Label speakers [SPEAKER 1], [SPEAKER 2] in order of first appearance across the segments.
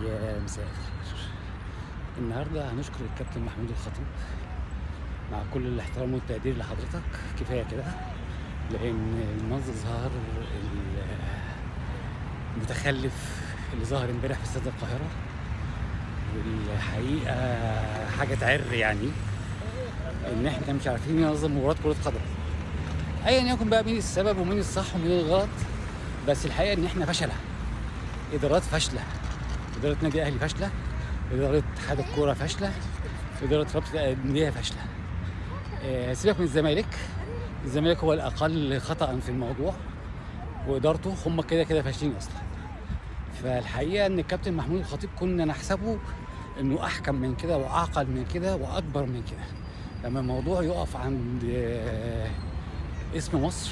[SPEAKER 1] يا مساء الخير. النهارده هنشكر الكابتن محمود الخطيب مع كل الاحترام والتقدير لحضرتك. كفايه كده، لان المظهر المتخلف اللي ظهر امبارح في استاد القاهره والحقيقه حاجه تعر، يعني ان احنا مش عارفين ننظم مباراه كره قدم. ايا يكن بقى مين السبب ومين الصح ومين الغلط، بس الحقيقه ان احنا فشله، ادارات فاشله، اداره نادي الاهلي فاشله، اداره اتحاد الكوره فاشله، اداره رابطه الانديه فاشله. سيبك من الزمالك هو الاقل خطا في الموضوع، وادارته هم كده كده فاشلين اصلا. فالحقيقه ان الكابتن محمود الخطيب كنا نحسبه انه احكم من كده واعقل من كده واكبر من كده. لما الموضوع يقف عند اسم مصر،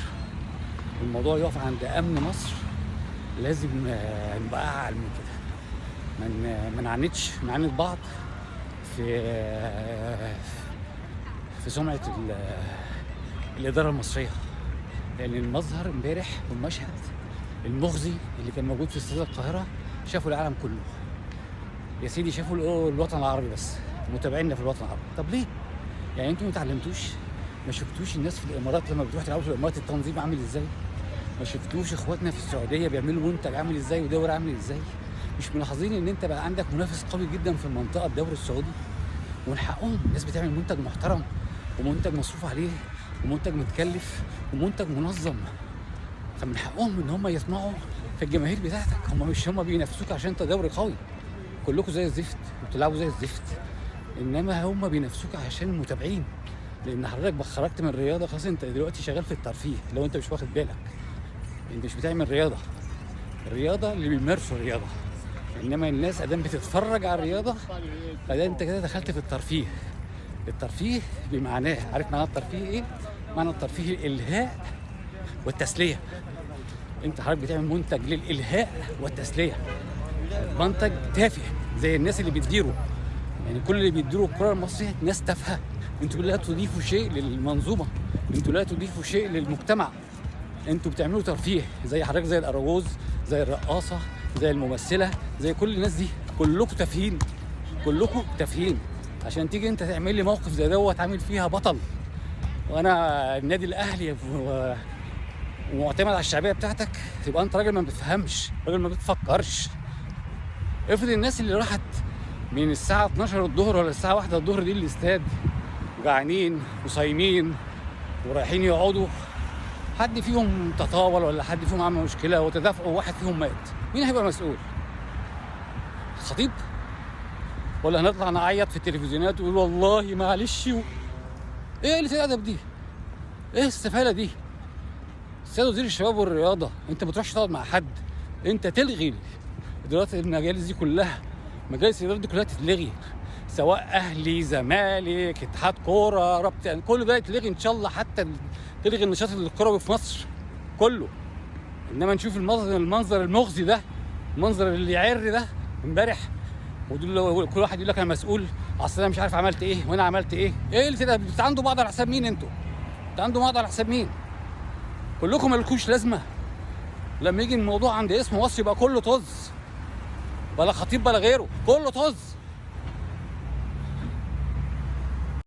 [SPEAKER 1] الموضوع يقف عند امن مصر، لازم نبقى اعلى من كده. ما نعاند بعض في سمعه الاداره المصريه، لان المظهر امبارح والمشهد المخزي اللي كان موجود في استاد القاهره شافوا العالم كله. يا سيدي شافوا الوطن العربي بس، متابعينا في الوطن العربي. طب ليه؟ يعني انتوا ما اتعلمتوش؟ ما شفتوش الناس في الامارات لما بتروح تلعبوا في الامارات التنظيم عامل ازاي؟ ما شفتوش اخواتنا في السعوديه بيعملوا منتج عامل ازاي ودوري عامل ازاي؟ مش ملاحظين ان انت بقى عندك منافس قوي جدا في المنطقه، الدوري السعودي؟ ومن حقهم الناس بتعمل منتج محترم ومنتج مصروف عليه ومنتج متكلف ومنتج منظم. فمن حقهم ان هم يسمعوا في الجماهير بتاعتك. هم بينافسوك عشان انت دوري قوي، كلكم زي الزفت وبتلعبوا زي الزفت، انما هم بينافسوك عشان المتابعين. لان حضرتك خرجت من الرياضه خلاص، انت دلوقتي شغال في الترفيه. لو انت مش واخد بالك، انت مش بتعمل الرياضه اللي بيمارسوا الرياضه، انما الناس ادام بتتفرج على الرياضه فده انت كده دخلت في الترفيه بمعناه. عارف معنى الترفيه ايه؟ معنى الترفيه الالهاء والتسليه. انت حضرتك بتعمل منتج للالهاء والتسليه، منتج تافه زي الناس اللي بتديروا. يعني كل اللي بيديروا الكره المصريه ناس تافهه. انتوا لا تضيفوا شيء للمنظومه، انتوا لا تضيفوا شيء للمجتمع. انتوا بتعملوا ترفيه زي حضرتك، زي الاراجوز، زي الرقاصه، زي الممثله، زي كل الناس دي. كلكم تافهين عشان تيجي انت تعمل لي موقف زي دوت عامل فيها بطل. وانا النادي الاهلي ومعتمد على الشعبيه بتاعتك، تبقى انت راجل ما بتفهمش، راجل ما بتفكرش. افرض الناس اللي راحت من الساعه 12 الظهر ولا الساعه 1 الظهر دي الاستاد جعانين وصايمين ورايحين يقعدوا، حد فيهم تطاول ولا حد فيهم عمل مشكله وتدافعوا وواحد فيهم مات، مين هيبقى مسؤول؟ الخطيب؟ ولا هنطلع نعيط في التلفزيونات ونقول والله معلش ايه قله الادب دي؟ ايه السفاله دي؟ السيد وزير الشباب والرياضه، انت ما تروحش تقعد مع حد، انت تلغي ادارات المجالس دي كلها. مجالس الادارات دي كلها تتلغي، سواء اهلي، زمالك، اتحاد كوره، رابطه، يعني كل ده يتلغي ان شاء الله. حتى تلغي النشاط الكروي في مصر كله. انما نشوف المنظر المخزي ده، المنظر اللي يعر ده امبارح، وكل واحد يقول لك انا مسؤول، اصل انا مش عارف عملت ايه وانا عملت ايه. ايه اللي كده؟ بتعندوا بعض على حساب مين؟ بتعندوا بعض على حساب مين؟ كلكم مالكوش لازمه. لما يجي الموضوع عند اسم مصر يبقى كله طز، بلا خطيب بلا غيره، كله طز.